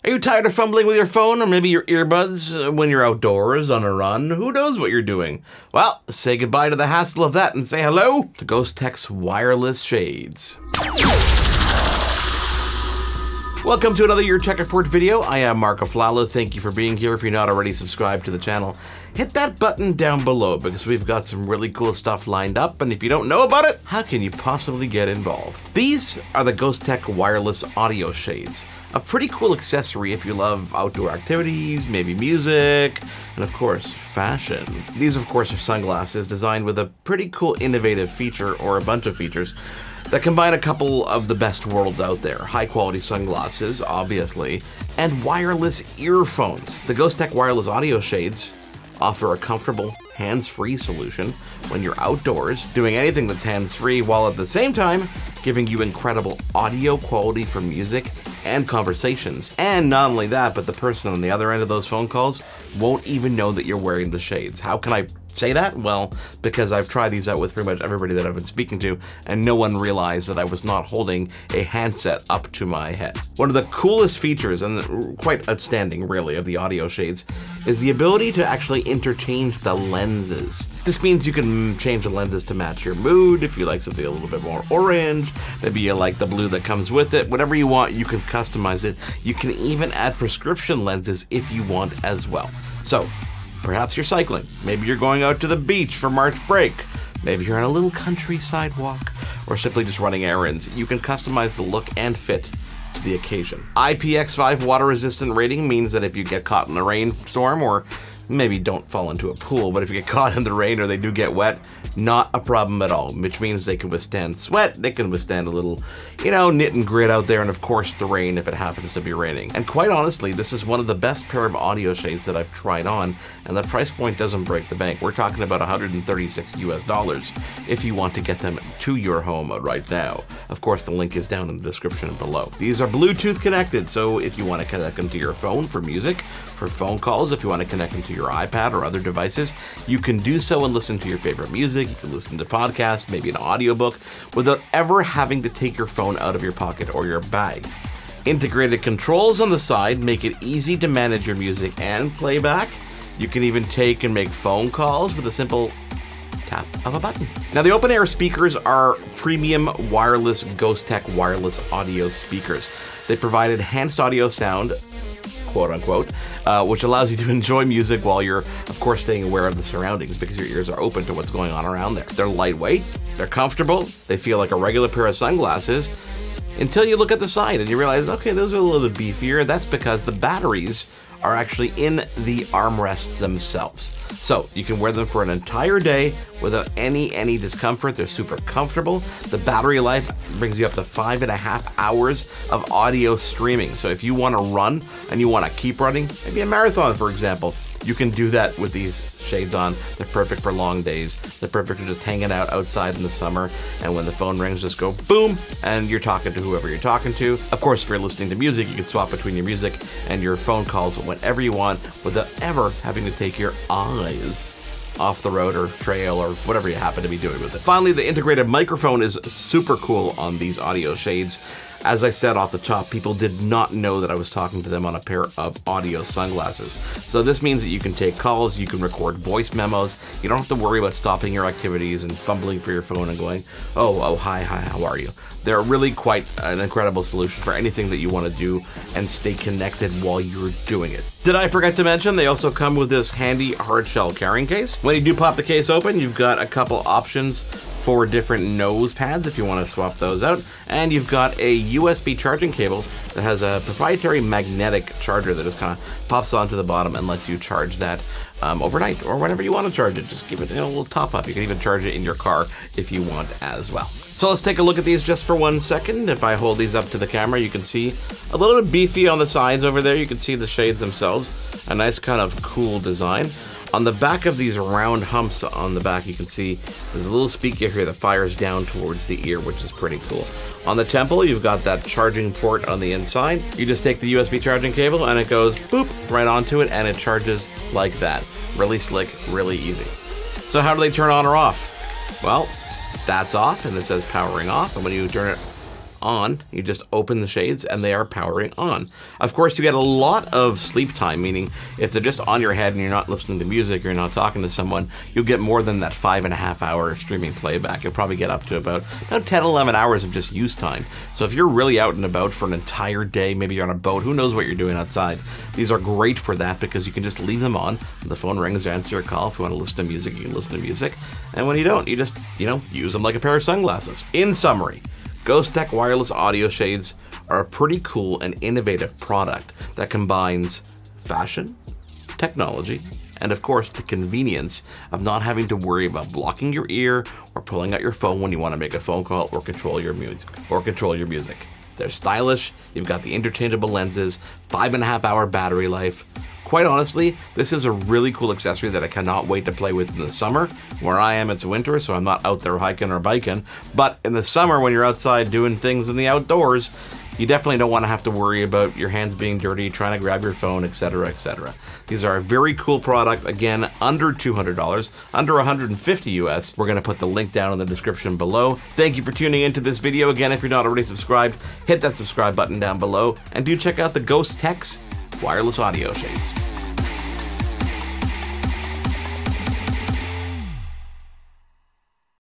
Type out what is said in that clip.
Are you tired of fumbling with your phone or maybe your earbuds when you're outdoors on a run? Who knows what you're doing? Well, say goodbye to the hassle of that and say hello to Ghosteks Wireless Shades. Welcome to another YourTechReport video. I am Marco Flalo. Thank you for being here. If you're not already subscribed to the channel, hit that button down below because we've got some really cool stuff lined up, and if you don't know about it, how can you possibly get involved? These are the Ghosteks Wireless Audio Shades. A pretty cool accessory if you love outdoor activities, maybe music, and of course, fashion. These of course are sunglasses designed with a pretty cool innovative feature, or a bunch of features, that combine a couple of the best worlds out there. High quality sunglasses, obviously, and wireless earphones. The Ghosteks Wireless Audio Shades offer a comfortable, hands-free solution when you're outdoors, doing anything that's hands-free, while at the same time giving you incredible audio quality for music and conversations. And not only that, but the person on the other end of those phone calls won't even know that you're wearing the shades. How can I say that? Well, because I've tried these out with pretty much everybody that I've been speaking to, and no one realized that I was not holding a handset up to my head. One of the coolest features, and quite outstanding really, of the audio shades is the ability to actually interchange the lenses. This means you can change the lenses to match your mood. If you like something a little bit more orange, maybe you like the blue that comes with it, whatever you want, you can customize it. You can even add prescription lenses if you want as well. So, perhaps you're cycling, maybe you're going out to the beach for March break, maybe you're on a little country sidewalk, or simply just running errands. You can customize the look and fit to the occasion. IPX5 water resistant rating means that if you get caught in a rainstorm, or maybe don't fall into a pool, but if you get caught in the rain or they do get wet, not a problem at all, which means they can withstand sweat, they can withstand a little, knit and grit out there, and of course the rain if it happens to be raining. And quite honestly, this is one of the best pair of audio shades that I've tried on, and the price point doesn't break the bank. We're talking about $136 US if you want to get them to your home right now. Of course, the link is down in the description below. These are Bluetooth connected, so if you want to connect them to your phone for music, for phone calls, if you want to connect them to your iPad or other devices, you can do so and listen to your favorite music. You can listen to podcasts, maybe an audiobook, without ever having to take your phone out of your pocket or your bag. Integrated controls on the side make it easy to manage your music and playback. You can even take and make phone calls with a simple tap of a button. Now, the open air speakers are premium wireless Ghosteks wireless audio speakers. They provide enhanced audio sound, quote unquote, which allows you to enjoy music while you're, of course, staying aware of the surroundings because your ears are open to what's going on around there. They're lightweight, they're comfortable, they feel like a regular pair of sunglasses until you look at the side and you realize, okay, those are a little bit beefier. That's because the batteries are actually in the armrests themselves. So you can wear them for an entire day without any discomfort. They're super comfortable. The battery life brings you up to 5.5 hours of audio streaming. So if you want to run and you want to keep running, maybe a marathon, for example, you can do that with these shades on. They're perfect for long days. They're perfect for just hanging out outside in the summer. And when the phone rings, just go boom, and you're talking to whoever you're talking to. Of course, if you're listening to music, you can swap between your music and your phone calls whenever you want without ever having to take your eyes off the road or trail or whatever you happen to be doing with it. Finally, the integrated microphone is super cool on these audio shades. As I said off the top, people did not know that I was talking to them on a pair of audio sunglasses. So this means that you can take calls, you can record voice memos, you don't have to worry about stopping your activities and fumbling for your phone and going, oh, hi, how are you? They're really quite an incredible solution for anything that you want to do and stay connected while you're doing it. Did I forget to mention, they also come with this handy hard shell carrying case. When you do pop the case open, you've got a couple options for different nose pads if you want to swap those out, and you've got a USB charging cable that has a proprietary magnetic charger that just kind of pops onto the bottom and lets you charge that overnight or whenever you want to charge it. Just give it a little top up. You can even charge it in your car if you want as well. So let's take a look at these just for 1 second. If I hold these up to the camera, you can see a little bit beefy on the sides over there. You can see the shades themselves, a nice kind of cool design. On the back of these round humps on the back, you can see there's a little speaker here that fires down towards the ear, which is pretty cool. On the temple, you've got that charging port on the inside. You just take the USB charging cable and it goes boop right onto it and it charges like that. Really slick, really easy. So how do they turn on or off? Well, that's off and it says powering off, and when you turn it on. You just open the shades and they are powering on. Of course, you get a lot of sleep time, meaning if they're just on your head and you're not listening to music, you're not talking to someone, you'll get more than that 5.5 hour streaming playback. You'll probably get up to about 10, 11 hours of just use time. So if you're really out and about for an entire day, maybe you're on a boat, who knows what you're doing outside, these are great for that because you can just leave them on. The phone rings, you answer your call. If you want to listen to music, you can listen to music. And when you don't, you just, use them like a pair of sunglasses. In summary, Ghosteks Wireless Audio Shades are a pretty cool and innovative product that combines fashion, technology, and of course the convenience of not having to worry about blocking your ear or pulling out your phone when you want to make a phone call or control your music. They're stylish, you've got the interchangeable lenses, 5.5 hour battery life. Quite honestly, this is a really cool accessory that I cannot wait to play with in the summer. Where I am, it's winter, so I'm not out there hiking or biking. But in the summer, when you're outside doing things in the outdoors, you definitely don't want to have to worry about your hands being dirty, trying to grab your phone, etc., etc. These are a very cool product. Again, under $200, under $150 US. We're going to put the link down in the description below. Thank you for tuning into this video. Again, if you're not already subscribed, hit that subscribe button down below, and do check out the Ghosteks Wireless Audio Shades.